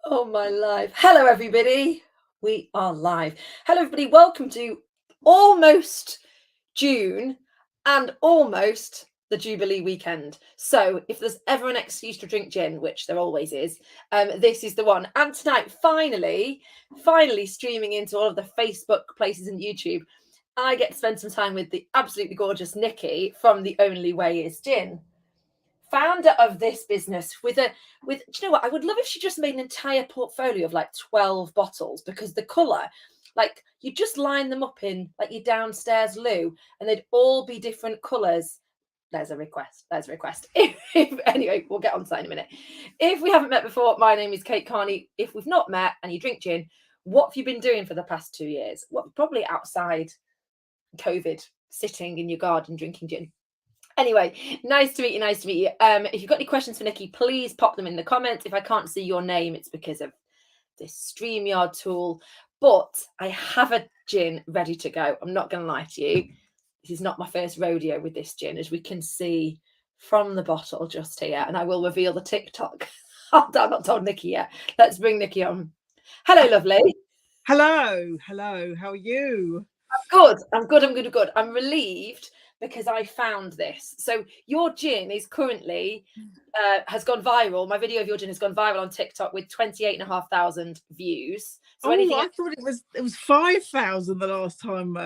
Oh, my life. Hello, everybody. We are live. Hello, everybody. Welcome to almost June and almost the Jubilee weekend. So, if there's ever an excuse to drink gin, which there always is, this is the one. And tonight, finally streaming into all of the Facebook places and YouTube, I get to spend some time with the absolutely gorgeous Nikki from The Only Way Is Gin, founder of this business with do you know what, I would love if she just made an entire portfolio of like 12 bottles, because the color, like, you just line them up in like your downstairs loo and they'd all be different colors. There's a request. Anyway, we'll get on to that in a minute. If we haven't met before, my name is Kate Carney. If we've not met and you drink gin, what have you been doing for the past 2 years? Well, probably outside COVID, sitting in your garden drinking gin. Anyway, nice to meet you. If you've got any questions for Nikki, please pop them in the comments. If I can't see your name, it's because of this StreamYard tool. But I have a gin ready to go. I'm not going to lie to you. This is not my first rodeo with this gin, as we can see from the bottle just here. And I will reveal the TikTok. I've not told Nikki yet. Let's bring Nikki on. Hello, lovely. Hello. How are you? I'm good. I'm relieved because I found this. So your gin is currently has gone viral. My video of your gin has gone viral on TikTok with 28,500 views. So I thought it was 5,000 the last time.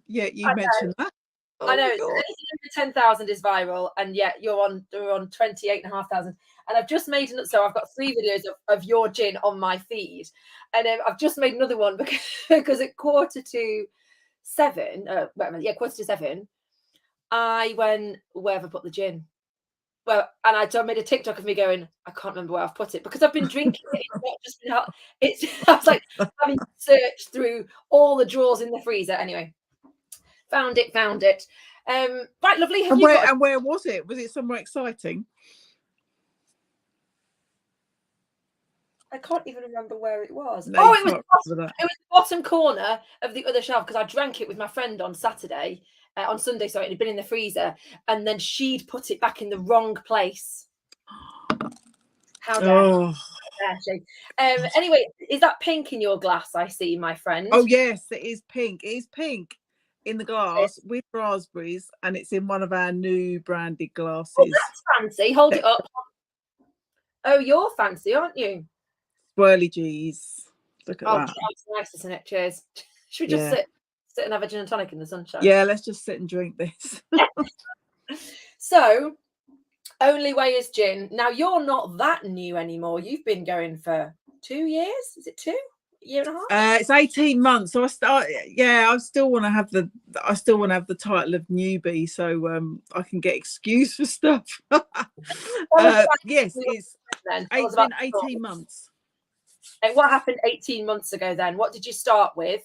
You mentioned that. I know, anything over 10,000 is viral, and yet you're on 28,500. And I've just made so I've got 3 videos of your gin on my feed, and I've just made another one because at 6:45, 7:45, I went, where have I put the gin? Well, and I made a TikTok of me going, I can't remember where I've put it, because I've been drinking it. It's not just been I was like having to search through all the drawers in the freezer. Anyway, found it. Right, lovely. And where was it? Was it somewhere exciting? I can't even remember where it was. No, it was the bottom corner of the other shelf, because I drank it with my friend on Sunday, it had been in the freezer, and then she'd put it back in the wrong place. How dare she? Anyway, is that pink in your glass? I see, my friend. Oh yes, it is pink. It is pink in the glass with raspberries, and it's in one of our new branded glasses. Oh, that's fancy. Hold it up. Oh, you're fancy, aren't you? Swirly G's. Look at that. Oh, it's nice, isn't it? Cheers. Should we just sit and have a gin and tonic in the sunshine? Yeah, let's just sit and drink this. So, Only Way Is Gin. Now, you're not that new anymore. You've been going for 2 years. Is it 2? A year and a half? It's 18 months. So I still want to have the title of newbie, so I can get excused for stuff. Yes, it's 18 months. And what happened 18 months ago then? What did you start with?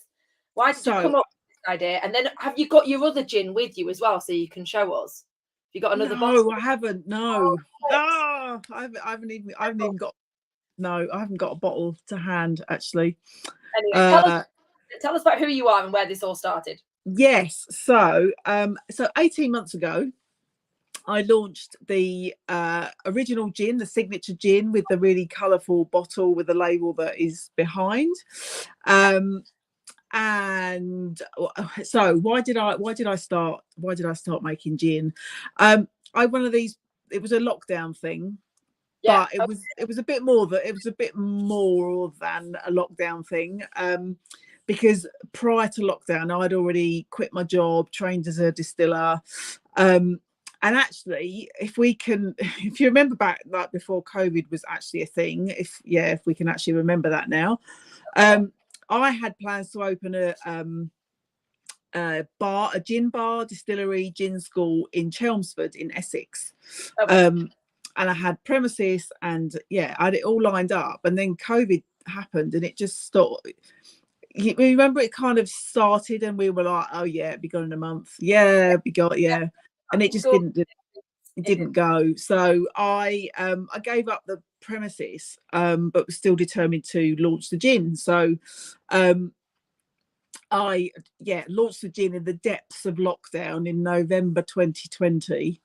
Why did you come up with this idea? And then have you got your other gin with you as well, so you can show us? Have you got another bottle? No, I haven't. No. I haven't even got. No, I haven't got a bottle to hand, actually. Anyway, tell us about who you are and where this all started. Yes. So 18 months ago, I launched the original gin, the signature gin, with the really colourful bottle with the label that is behind. And so why did I start making gin? It was a lockdown thing. Yeah, but it was a bit more than a lockdown thing, because prior to lockdown I'd already quit my job, trained as a distiller, and actually if you remember back, like before COVID was actually a thing, if we can actually remember that now, I had plans to open a gin bar, distillery, gin school in Chelmsford in Essex. And I had premises, and I had it all lined up, and then COVID happened and it just stopped. You remember it kind of started and we were like, oh yeah, it'd be gone in a month. Yeah, it'd be gone, yeah. And it just didn't go. So I gave up the premises, but was still determined to launch the gin. So I launched the gin in the depths of lockdown in November 2020.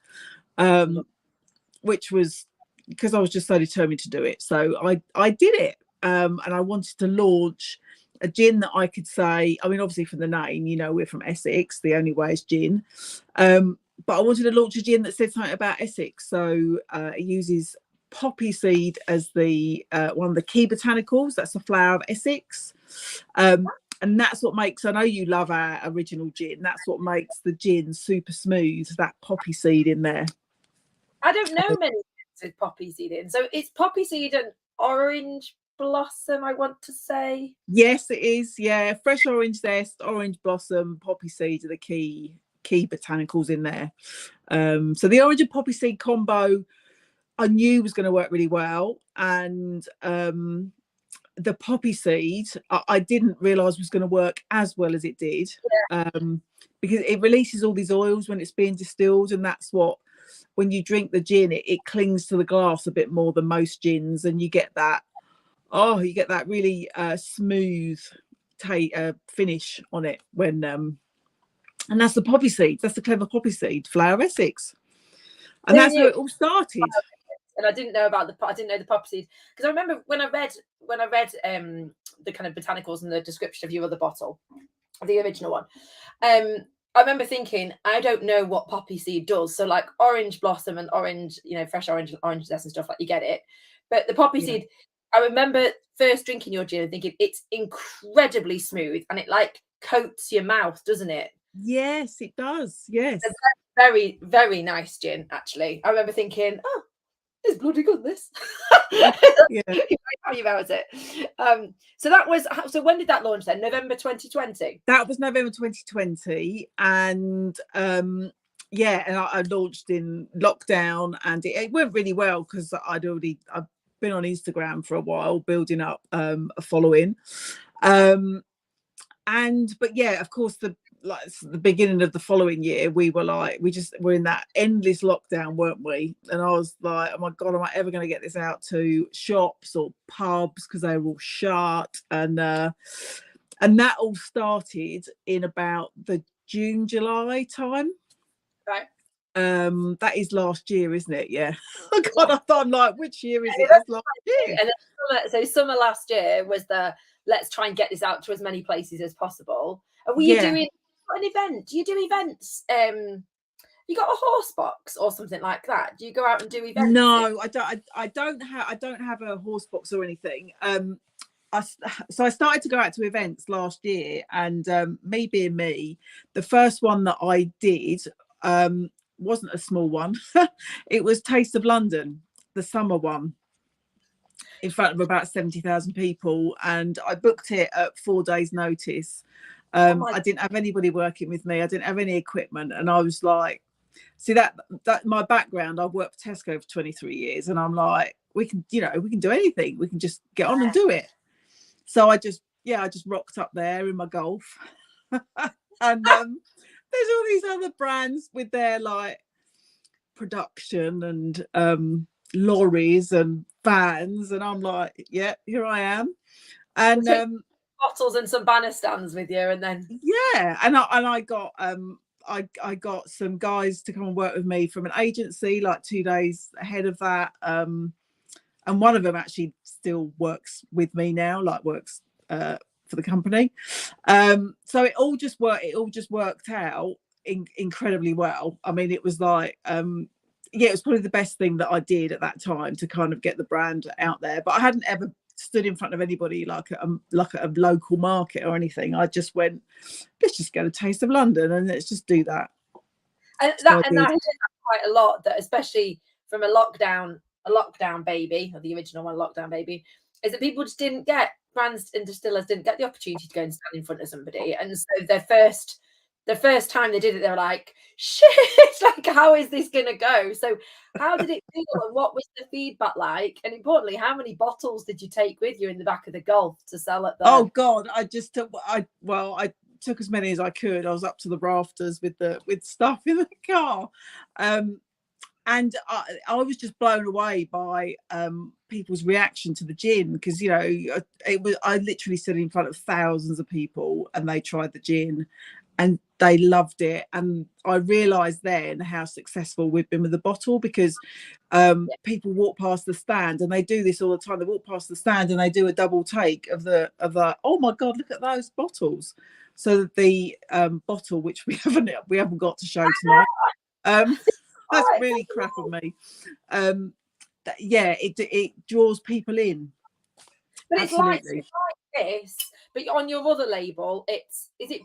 Which was because I was just so determined to do it. So I did it. and I wanted to launch a gin that I could say, I mean, obviously from the name, you know, we're from Essex, the only way is gin. But I wanted to launch a gin that said something about Essex. So it uses poppy seed as the one of the key botanicals. That's the flower of Essex. And that's what makes, I know you love our original gin, that's what makes the gin super smooth, that poppy seed in there. I don't know many gins with poppy seed in. So it's poppy seed and orange blossom, I want to say. Yes, it is. Yeah, fresh orange zest, orange blossom, poppy seed are the key botanicals in there. So the orange and poppy seed combo I knew was going to work really well, and the poppy seed I didn't realize was going to work as well as it did. Because it releases all these oils when it's being distilled, and that's what, when you drink the gin, it clings to the glass a bit more than most gins, and you get that really smooth finish on it when and that's the poppy seed, that's the clever poppy seed, flower of Essex, and that's where it all started. And I didn't know the poppy seed, because I remember when I read the kind of botanicals and the description of your other bottle, the original one, I remember thinking, I don't know what poppy seed does. So like orange blossom and orange, you know, fresh orange zest and stuff, like you get it. But the poppy seed, I remember first drinking your gin and thinking it's incredibly smooth and it like coats your mouth, doesn't it? Yes, it does. Yes. It's very, very nice gin, actually. I remember thinking, oh, it's bloody good, this. Yeah. You're very happy about it. So when did that launch then? November 2020? That was November 2020. And and I launched in lockdown, and it went really well because I've been on Instagram for a while, building up a following. But yeah, of course, the beginning of the following year, we were in that endless lockdown, weren't we? And I was like, oh my god, am I ever going to get this out to shops or pubs, because they were all shut? And that all started in about the June-July time. Right. That is last year, isn't it? Yeah. Oh god, I'm like, which year is it? That's last year. And then summer last year was let's try and get this out to as many places as possible. And were you doing an event? Do you do events? You got a horse box or something like that? Do you go out and do events? No, I don't have a horse box or anything. So I started to go out to events last year, and me being me, the first one that I did wasn't a small one. It was Taste of London, the summer one, in front of about 70,000 people, and I booked it at 4 days notice. I didn't have anybody working with me, I didn't have any equipment, and I was like, see, that my background, I've worked for Tesco for 23 years, and I'm like, we can do anything, we can just get on and do it. So I just rocked up there in my Golf. And there's all these other brands with their like production and lorries and vans, and I'm like, yeah, here I am. And bottles and some banner stands with you, and then and I got some guys to come and work with me from an agency like 2 days ahead of that, and one of them actually still works with me now, like works for the company. So it all just worked out incredibly well. I mean, it was like it was probably the best thing that I did at that time to kind of get the brand out there. But I hadn't ever stood in front of anybody like at a local market or anything. I just went, let's just go to Taste of London and let's just do that. And I hear that quite a lot, that especially from a lockdown baby, or the original one, lockdown baby, is that people just didn't get, brands and distillers didn't get the opportunity to go and stand in front of somebody, and so the first time they did it, they were like, shit, like, how is this gonna go? So how did it feel, and what was the feedback like, and importantly, how many bottles did you take with you in the back of the Golf to sell at the... Oh god, I took as many as I could. I was up to the rafters with stuff in the car, and I was just blown away by people's reaction to the gin, because I literally stood in front of thousands of people and they tried the gin, and they loved it. And I realized then how successful we've been with the bottle, because people walk past the stand, and they do this all the time. They walk past the stand and they do a double take of the oh my god, look at those bottles. So the bottle, which we haven't got to show tonight, that's really crap of me. It draws people in. But it's like this, but on your other label, is it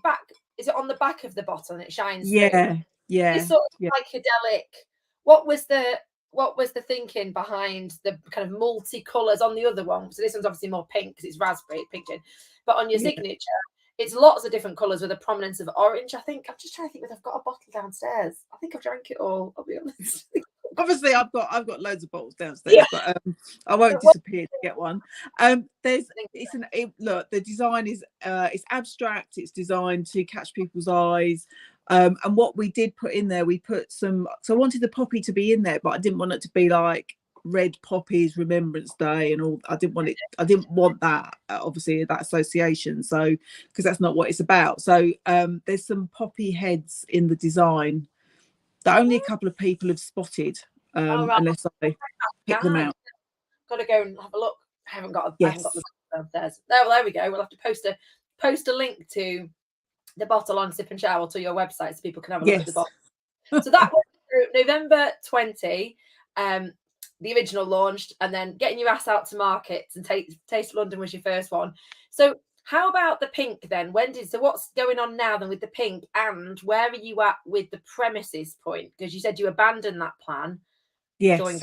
on the back of the bottle and it shines through? It's sort of psychedelic. What was the thinking behind the kind of multi-colours on the other one? So this one's obviously more pink because it's raspberry, pink gin. But on your signature, it's lots of different colours with a prominence of orange, I think. I'm just trying to think whether I've got a bottle downstairs. I think I've drank it all, I'll be honest. Obviously, I've got loads of bottles downstairs, but I won't disappear to get one. Look, the design is it's abstract. It's designed to catch people's eyes. And what we did put in there, we put some. So I wanted the poppy to be in there, but I didn't want it to be like red poppies, Remembrance Day, and all. I didn't want that. Obviously, that association. So because that's not what it's about. So there's some poppy heads in the design that only a couple of people have spotted, unless I pick them out. Got to go and have a look. I haven't got the downstairs. There we go. We'll have to post a link to the bottle on Sip and Shower to your website so people can have a look at the bottle. So that was November 20. The original launched, and then getting your ass out to markets, and Taste of London was your first one. So how about the pink then? What's going on now then with the pink, and where are you at with the premises point? Because you said you abandoned that plan. Yes.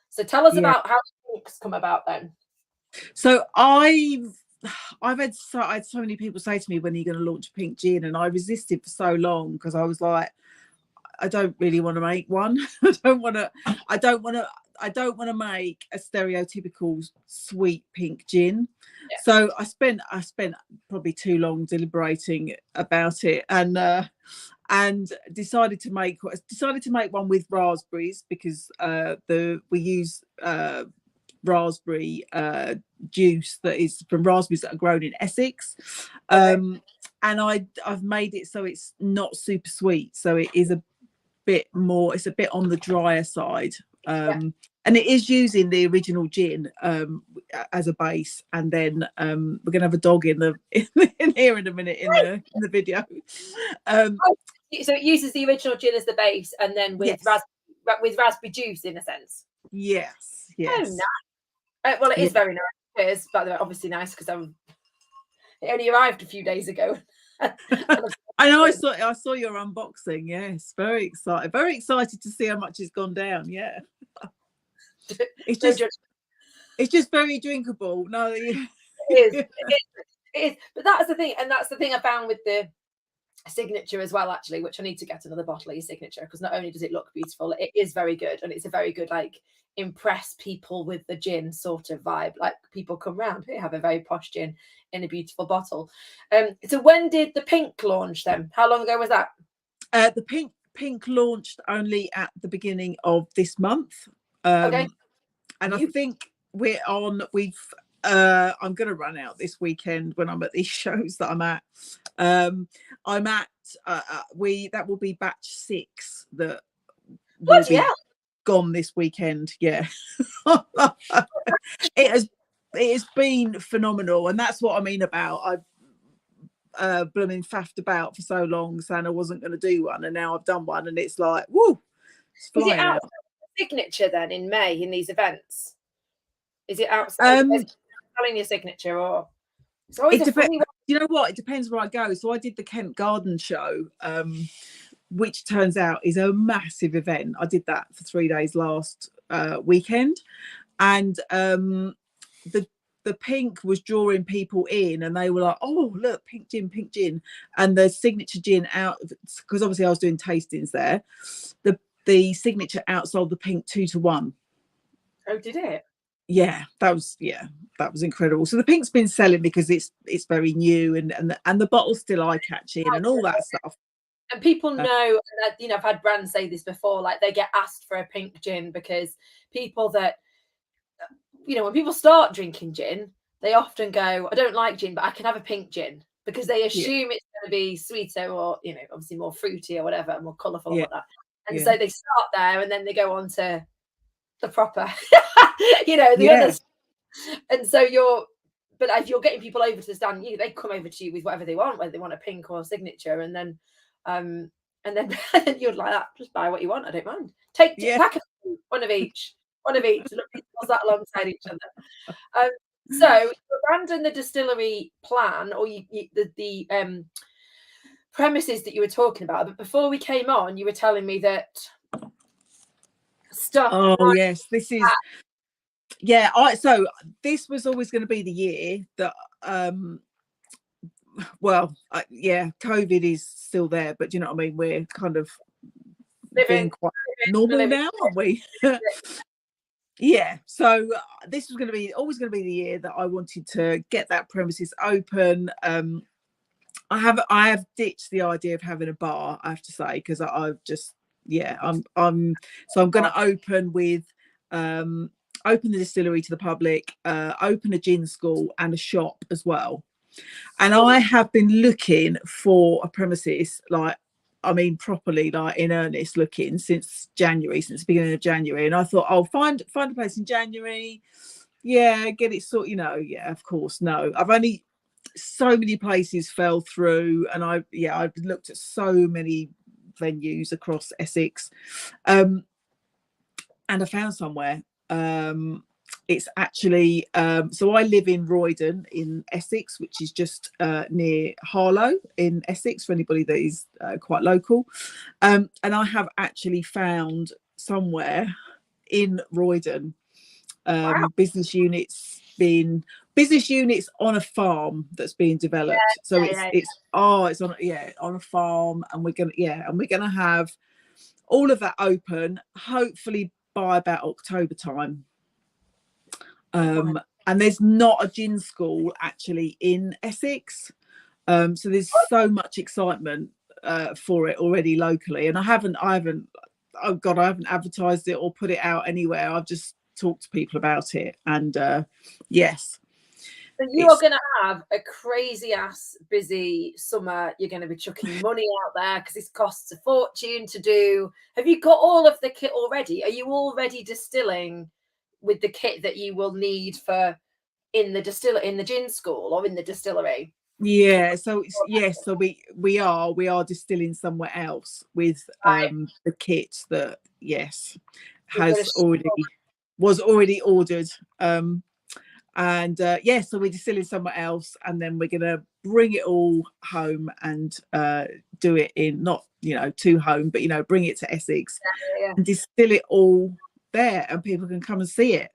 So tell us about how the pinks come about then. So I had so many people say to me, when are you going to launch a pink gin? And I resisted for so long because I was like, I don't really want to make one. I don't want to make a stereotypical sweet pink gin. So I spent probably too long deliberating about it, and decided to make one with raspberries, because we use raspberry juice that is from raspberries that are grown in Essex. And I've made it so it's not super sweet, so it is it's a bit on the drier side. And it is using the original gin as a base, and then we're gonna have a dog in here in a minute in the video. So it uses the original gin as the base, and then with raspberry juice in a sense. Yes. Oh, nice. Well, it is very nice. It is, by the way, obviously nice because it only arrived a few days ago. I know. I saw your unboxing. Yes, very excited to see how much it's gone down. Yeah, it's just very drinkable. No, it is. But that's the thing, and that's the thing I found with the signature as well, actually, which I need to get another bottle of your signature, because not only does it look beautiful, it is very good, and it's a very good impress people with the gin sort of vibe. Like, people come round, they have a very posh gin in a beautiful bottle. So when did the pink launch then? How long ago was that? The pink launched only at the beginning of this month. And I think I'm going to run out this weekend when I'm at these shows that I'm at. That will be batch 6 that will be gone this weekend. Yeah. It has been phenomenal, and that's what I mean about I've blooming faffed about for so long saying I wasn't going to do one, and now I've done one, and it's like, woo, it's flying. Is it out signature then in May in these events? Is it outside selling your signature, or it depends? You know what? It depends where I go. So I did the Kent Garden show, which turns out is a massive event. I did that for 3 days last weekend, and the pink was drawing people in, and they were like, oh look, pink gin, and the signature gin out, because obviously I was doing tastings there, the signature outsold the pink 2-1. Oh, did it? Yeah, that was incredible. So the pink's been selling because it's very new, and the bottle's still eye-catching and all that stuff. And people know, and I've had brands say this before, like they get asked for a pink gin because people that, when people start drinking gin, they often go, I don't like gin, but I can have a pink gin, because they assume it's going to be sweeter or, you know, obviously more fruity or whatever, more colourful or Yeah. whatnot. And Yeah. so they start there and then they go on to the proper, you know, the Yeah. others. And so but if you're getting people over to the stand, they come over to you with whatever they want, whether they want a pink or a signature, and then you're like that, just buy what you want, I don't mind. Take Yeah. pack of one of each. Look, that alongside each other. So you abandon the distillery plan, or the premises that you were talking about. But before we came on, you were telling me that stuff. Oh yes, this is. Yeah, so this was always going to be the year that COVID is still there, but do you know what I mean? We're kind of being quite normal now, aren't we? Yeah, so this was always going to be the year that I wanted to get that premises open. I have ditched the idea of having a bar, I have to say, because I've just I'm going to open the distillery to the public, open a gin school and a shop as well. And I have been looking for a premises, properly, in earnest, looking since the beginning of January. And I thought I'll find a place in January. Yeah, get it sorted. Yeah, of course. No, so many places fell through, and I've looked at so many venues across Essex, and I found somewhere. It's actually so I live in Roydon in Essex, which is just near Harlow in Essex, for anybody that is quite local, and I have actually found somewhere in Roydon, Wow. business units on a farm that's being developed. It's on a farm, and we're gonna have all of that open hopefully by about October time. And there's not a gin school actually in Essex, so there's so much excitement for it already locally, and I haven't advertised it or put it out anywhere. I've just talked to people about it, and yes. So you are going to have a crazy ass busy summer. You're going to be chucking money out there because this costs a fortune to do. Have you got all of the kit already? Are you already distilling with the kit that you will need in the gin school or in the distillery? Yeah, so we are distilling somewhere else with the kit that was already ordered, and so we're distilling somewhere else, and then we're gonna bring it all home and do it in, not to home, but bring it to Essex and distill it all there, and people can come and see it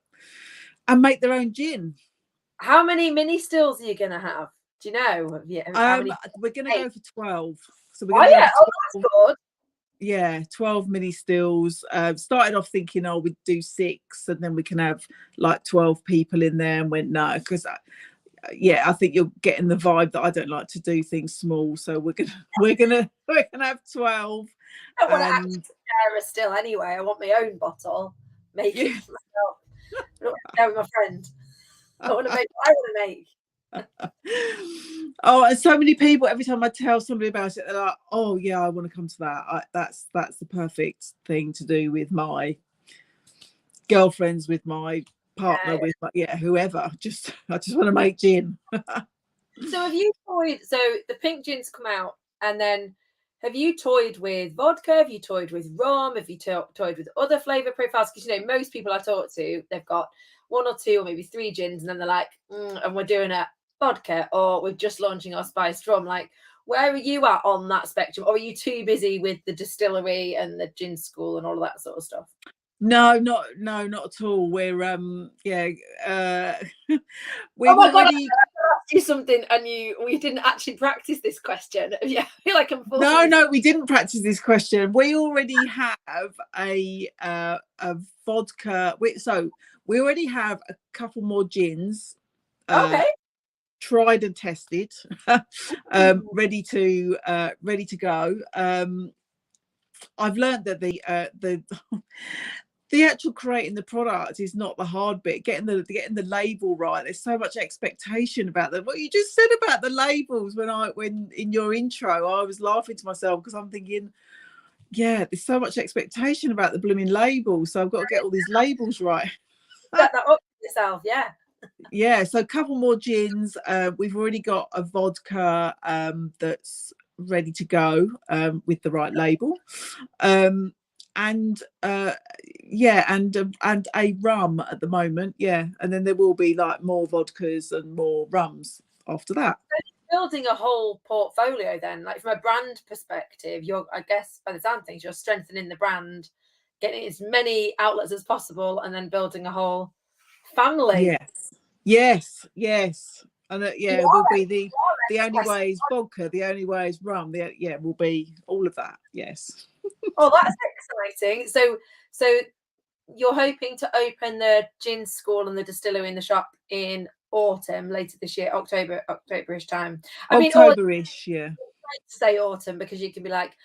and make their own gin. How many mini stills are you gonna have? Do you know? We're going to go for 12. So we're going to that's good. Yeah, 12 mini stills. Started off thinking, we'd do 6, and then we can have 12 people in there, and went no, because I think you're getting the vibe that I don't like to do things small. So we're gonna have 12. I don't want to actually share a still anyway. I want my own bottle. Make it for myself. I don't want to share with my friend. I want to make what I want to make. And so many people, every time I tell somebody about it, they're like, oh yeah, I want to come to that. That's the perfect thing to do with my girlfriends, with my partner, with whoever. I just want to make gin. So have you toyed? So the pink gins come out, and then have you toyed with vodka? Have you toyed with rum? Have you toyed with other flavor profiles? Because most people I talk to, they've got 1 or 2 or maybe 3 gins, and then they're like, and we're doing a vodka, or we're just launching our spiced rum. Like, where are you at on that spectrum? Or are you too busy with the distillery and the gin school and all of that sort of stuff? No, not at all. We're we oh my God, I asked you something and we didn't actually practice this question. Yeah, I feel like I'm No, we didn't practice this question. We already have a vodka. We already have a couple more gins. Okay. Tried and tested, ready to go. I've learned that the actual creating the product is not the hard bit. Getting the label right. There's so much expectation about them. What you just said about the labels when in your intro, I was laughing to myself because I'm thinking, yeah, there's so much expectation about the blooming labels. So I've got to get all these labels right. Set that up for yourself, yeah. Yeah, so a couple more gins. We've already got a vodka that's ready to go with the right label. And yeah, and a rum at the moment, yeah, and then there will be like more vodkas and more rums after that. Building a whole portfolio then, like from a brand perspective, I guess by the sound of things, you're strengthening the brand, getting as many outlets as possible, and then building a whole family. Yes, and yeah, will be the only way is vodka, the only way is rum. Will be all of that. Yes. Oh, that's exciting. So you're hoping to open the gin school and the distillery in the shop in autumn later this year, October-ish time. I mean, October-ish, yeah. Say autumn because you can be like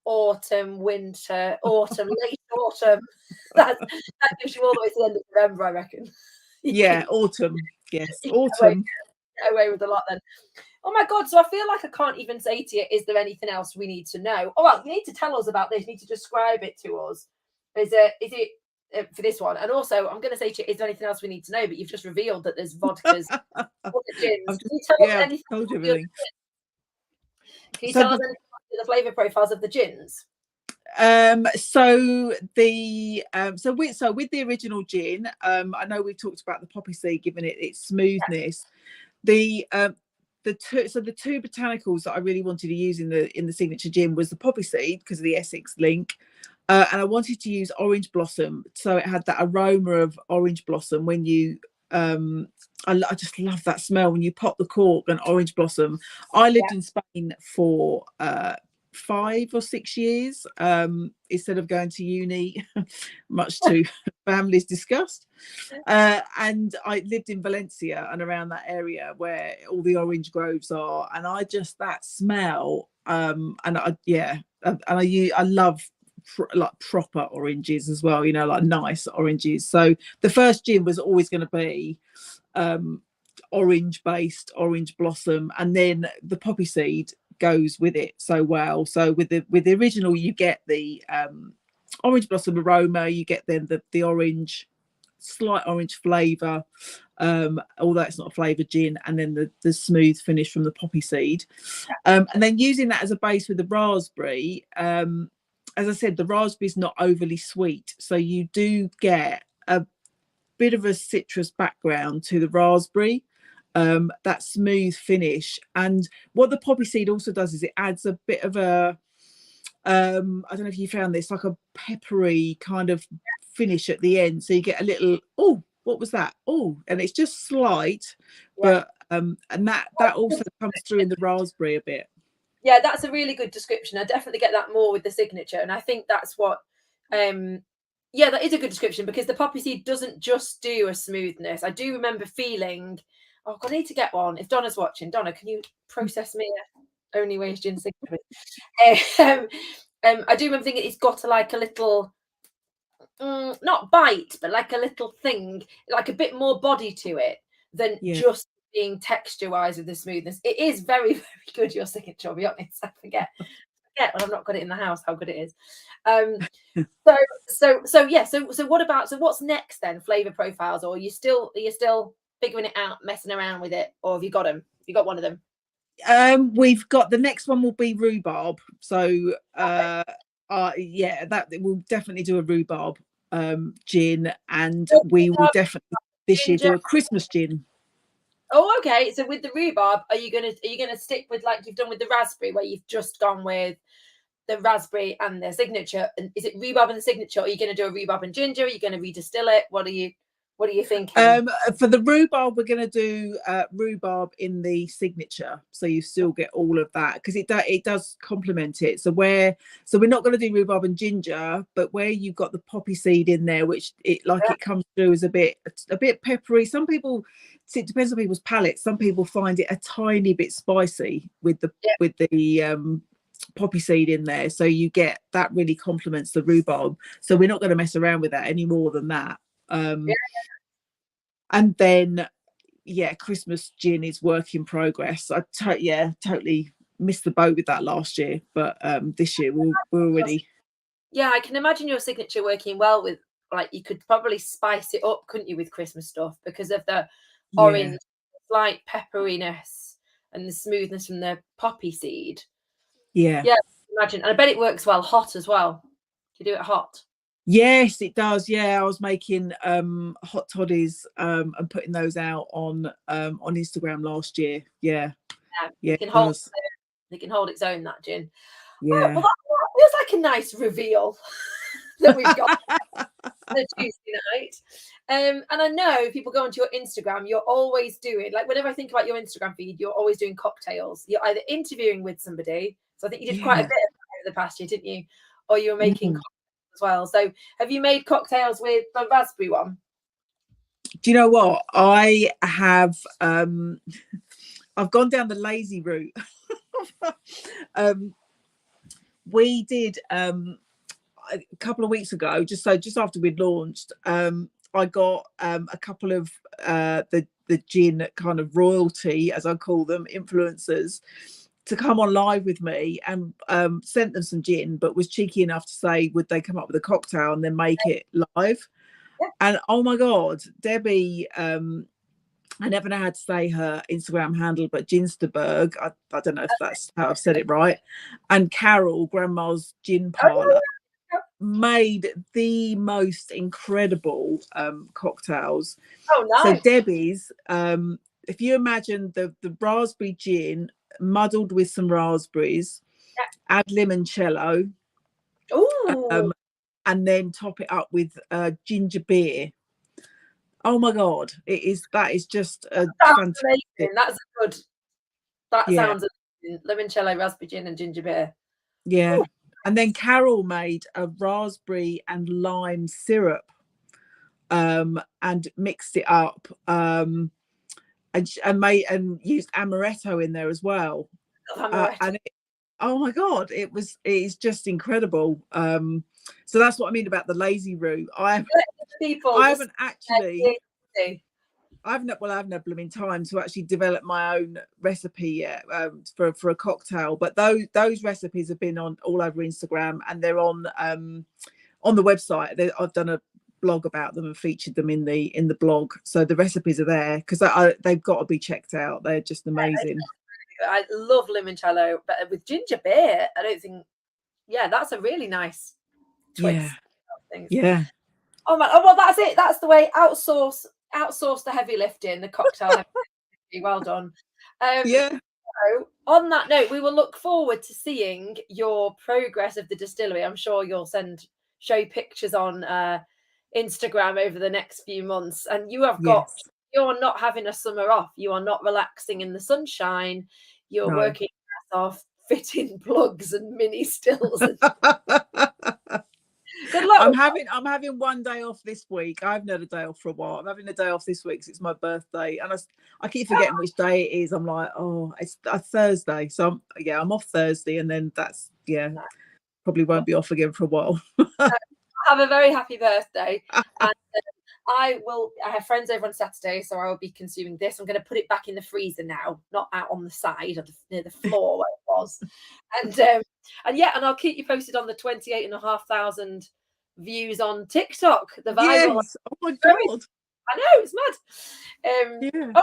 autumn, winter, autumn, late autumn. That gives you all the way to the end of November, I reckon. Yeah, autumn. Yes, autumn. Get away with a lot then. Oh my God, so I feel like I can't even say to you, is there anything else we need to know? Oh, well, you need to tell us about this. You need to describe it to us. Is it for this one? And also, I'm going to say to you, is there anything else we need to know? But you've just revealed that there's vodkas, gins. Can you tell us anything? Told you everything. Can you tell us anything about the flavour profiles of the gins? So with the original gin, I know we've talked about the poppy seed giving it its smoothness. Yeah. The two botanicals that I really wanted to use in the signature gin was the poppy seed because of the Essex link, and I wanted to use orange blossom, so it had that aroma of orange blossom when you I just love that smell when you pop the cork and orange blossom. I lived in Spain for 5 or 6 years instead of going to uni, much to family's disgust, and I lived in Valencia and around that area where all the orange groves are, and I just that smell and I love like proper oranges as well, like nice oranges. So the first gin was always going to be orange based, orange blossom, and then the poppy seed goes with it so well. So with the original you get the orange blossom aroma, you get then the orange, slight orange flavor, although it's not a flavored gin, and then the smooth finish from the poppy seed, and then using that as a base with the raspberry. As I said, the raspberry is not overly sweet, so you do get a bit of a citrus background to the raspberry, that smooth finish. And what the poppy seed also does is it adds a bit of a I don't know if you found this, like a peppery kind of finish at the end, so you get a little, oh, what was that, oh, and it's just slight, but and that also comes through in the raspberry a bit. Yeah, that's a really good description. I definitely get that more with the signature, and I think that's what yeah, that is a good description, because the poppy seed doesn't just do a smoothness. I do remember feeling, oh God, I need to get one. If Donna's watching, Donna, can you process me only ways gin signature? I do remember thinking it's got like a little, not bite, but like a little thing, like a bit more body to it than just being texture wise with the smoothness. It is very, very good, your signature, I'll be honest. I forget when I've not got it in the house how good it is. So what about, so what's next then? Flavor profiles, or are you still figuring it out, messing around with it, or have you got them? Have you got one of them? We've got, the next one will be rhubarb. So that we'll definitely do a rhubarb gin, and we will definitely this year do a Christmas gin. Oh, okay. So with the rhubarb, are you gonna stick with like you've done with the raspberry, where you've just gone with the raspberry and the signature? And is it rhubarb and the signature, or are you going to do a rhubarb and ginger? Are you going to redistill it? What are you thinking? For the rhubarb, we're going to do rhubarb in the signature, so you still get all of that, because it does complement it. So we're not going to do rhubarb and ginger, but where you've got the poppy seed in there, which it comes through as a bit peppery. Some people, it depends on people's palates. Some people find it a tiny bit spicy with the poppy seed in there, so you get that really complements the rhubarb. So we're not going to mess around with that any more than that. And then Christmas gin is work in progress. I totally missed the boat with that last year, but this year we're already. Yeah, I can imagine your signature working well with, like, you could probably spice it up, couldn't you, with Christmas stuff because of the orange, slight pepperiness and the smoothness from the poppy seed. Yeah, imagine. And I bet it works well hot as well. You do it hot. Yes, it does. Yeah, I was making hot toddies and putting those out on Instagram last year. Yeah, it can hold. It can hold its own, that gin. Yeah. Right, well, that feels like a nice reveal that we've got the Tuesday night. And I know if people go onto your Instagram, you're always doing, like, whenever I think about your Instagram feed, you're always doing cocktails. You're either interviewing with somebody. So I think you did quite a bit of that over the past year, didn't you? Or you were making cocktails as well. So have you made cocktails with the raspberry one? Do you know what? I have I've gone down the lazy route. We did a couple of weeks ago, just after we'd launched, I got a couple of the gin kind of royalty, as I call them, influencers, to come on live with me, and sent them some gin, but was cheeky enough to say, would they come up with a cocktail and then make it live? Yeah. And oh my God, Debbie, I never know how to say her Instagram handle, but Ginsterberg, I don't know if that's how I've said it right, and Carol, Grandma's Gin Parlour, made the most incredible cocktails. Oh, nice. So Debbie's, if you imagine the raspberry gin muddled with some raspberries, add limoncello, and then top it up with ginger beer. Oh my God, that is just a fantastic. Amazing. That's good. That sounds amazing. Limoncello, raspberry gin, and ginger beer. Yeah. Ooh. And then Carol made a raspberry and lime syrup, and mixed it up, and used amaretto in there as well. And oh my God, it is just incredible. So that's what I mean about the lazy route. I haven't had blooming time to actually develop my own recipe yet, for a cocktail. But those recipes have been on all over Instagram, and they're on the website. I've done a blog about them and featured them in the blog. So the recipes are there because they've got to be checked out. They're just amazing. I love limoncello, but with ginger beer, I don't think. Yeah, that's a really nice twist. Yeah. Oh man! Oh well, that's it. That's the way. Outsource the heavy lifting, the cocktail. Well done. So on that note, we will look forward to seeing your progress of the distillery. I'm sure you'll show pictures on Instagram over the next few months. And you have you're not having a summer off. You are not relaxing in the sunshine. You're working off fitting plugs and mini stills. Good luck. I'm having one day off this week. I haven't had a day off for a while. I'm having a day off this week because it's my birthday, and I keep forgetting which day it is. I'm like, it's a Thursday, so I'm off Thursday, and then that's probably won't be off again for a while. Have a very happy birthday. And I have friends over on Saturday, so I will be consuming this. I'm going to put it back in the freezer now, not out on the side of near the floor where it was. And I'll keep you posted on the 28,500 views on TikTok. The viral. Yes. Oh my God. I know, it's mad. All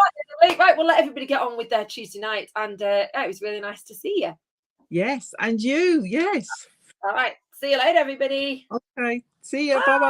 right, we'll let everybody get on with their Tuesday night. And it was really nice to see you. Yes, and you. Yes. All right. See you later, everybody. Okay. See you. Bye-bye.